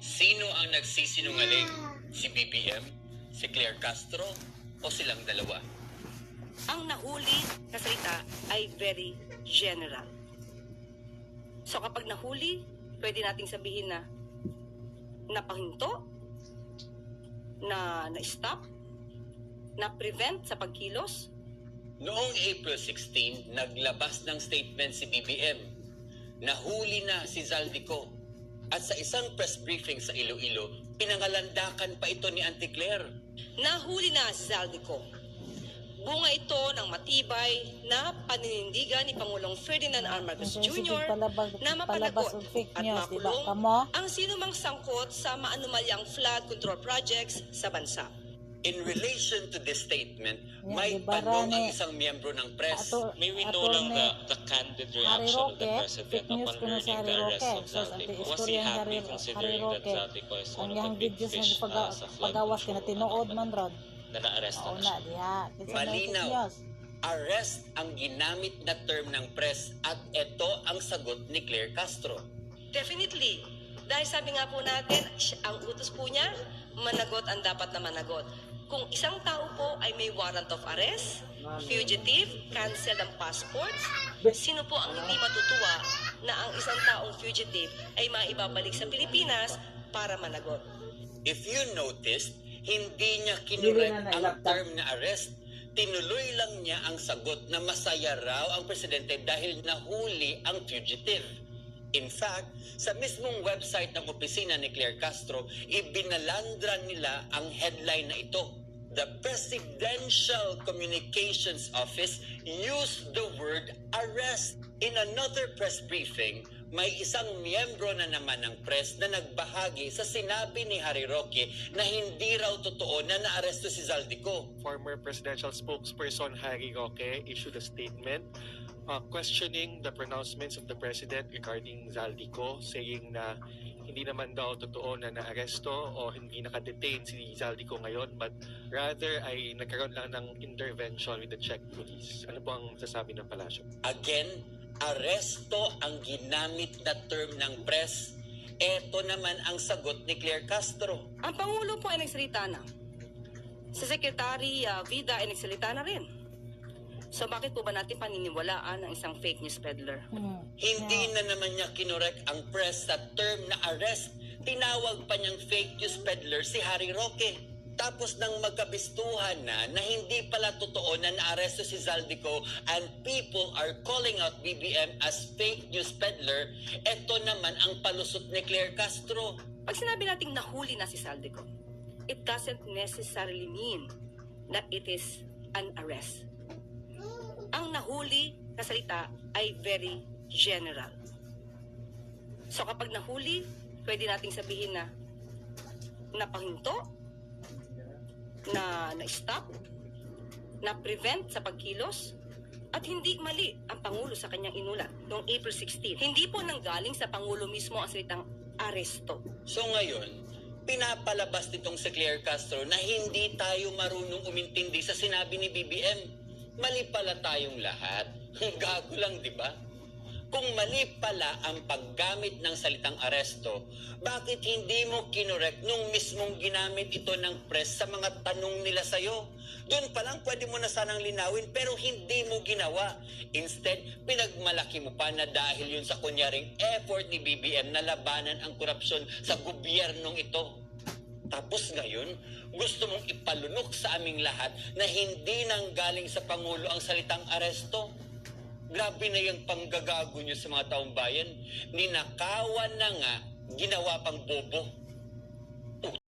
Sino ang nagsisinungaling? Si BBM? Si Claire Castro? O silang dalawa? Ang nahuli na salita ay very general. So kapag nahuli, pwede nating sabihin na napahinto, na-stop, na-prevent sa pagkilos. Noong April 16, naglabas ng statement si BBM. Nahuli na si Zaldico. At sa isang press briefing sa Iloilo, pinangalandakan pa ito ni Auntie Claire. Nahuli na si Zaldico. Bunga ito ng matibay na paninindigan ni Pangulong Ferdinand R. Marcos Jr. na mapanagot at makulong ang sinumang sangkot sa maanumalyang flood control projects sa bansa. In relation to this statement, may tanong ang isang miyembro ng press. May we know lang the candid reaction of the President upon learning the arrest of Zaldico? Was he happy considering that Zaldico is one of the big fish sa flood control na na-arrestan na siya? Malinaw, arrest ang ginamit na term ng press at ito ang sagot ni Claire Castro. Definitely. Dahil sabi nga po natin, ang utos po niya, managot ang dapat na managot. Kung isang tao po ay may warrant of arrest, fugitive, cancel ang passports, sino po ang hindi matutuwa na ang isang taong fugitive ay maibabalik sa Pilipinas para managot? If you noticed, hindi niya kinurek ang term na arrest. Tinuloy lang niya ang sagot na masaya raw ang presidente dahil nahuli ang fugitive. In fact, sa mismong website ng opisina ni Claire Castro, ibinalandra nila ang headline na ito. The Presidential Communications Office used the word arrest. In another press briefing, may isang miyembro na naman ng press na nagbahagi sa sinabi ni Harry Roque na hindi raw totoo na naaresto si Zaldico. Former presidential spokesperson Harry Roque issued a statement questioning the pronouncements of the president regarding Zaldico, saying na hindi naman daw totoo na naaresto o hindi nakadetain si Zaldico ngayon, but rather ay nagkaroon lang ng intervention with the Czech police. Ano po ang sasabi ng palasyo? Again, aresto ang ginamit na term ng press. Ito naman ang sagot ni Claire Castro. Ang Pangulo po ay nagsalita na. Si Secretary Vida ay nagsalita na rin. So bakit po ba natin paniniwalaan ang isang fake news peddler? Hindi na naman niya kinorek ang press sa term na arrest. Tinawag pa niyang fake news peddler si Harry Roque. Tapos nang magkabistuhan na hindi pala totoo na naaresto si Zaldico and people are calling out BBM as fake news peddler, eto naman ang palusot ni Claire Castro. Pag sinabi nating nahuli na si Zaldico, it doesn't necessarily mean that it is an arrest. Ang nahuli na salita ay very general. So kapag nahuli, pwede nating sabihin na napahinto, na-stop, na-prevent sa pagkilos, at hindi mali ang Pangulo sa kanyang inulat noong April 16. Hindi po nanggaling sa Pangulo mismo ang salitang aresto. So ngayon, pinapalabas nitong si Claire Castro na hindi tayo marunong umintindi sa sinabi ni BBM. Mali pala tayong lahat. Gago lang, di ba? Kung mali pala ang paggamit ng salitang aresto, bakit hindi mo kinorek nung mismong ginamit ito ng press sa mga tanong nila sa'yo? Doon pa lang pwede mo na sanang linawin pero hindi mo ginawa. Instead, pinagmalaki mo pa na dahil yun sa kunyaring effort ni BBM na labanan ang korupsyon sa gobyernong ito. Tapos ngayon, gusto mong ipalunok sa aming lahat na hindi nanggaling sa Pangulo ang salitang aresto. Grabe na yung panggagago nyo sa mga taong bayan. Ninakawan na nga, ginawa pang bobo.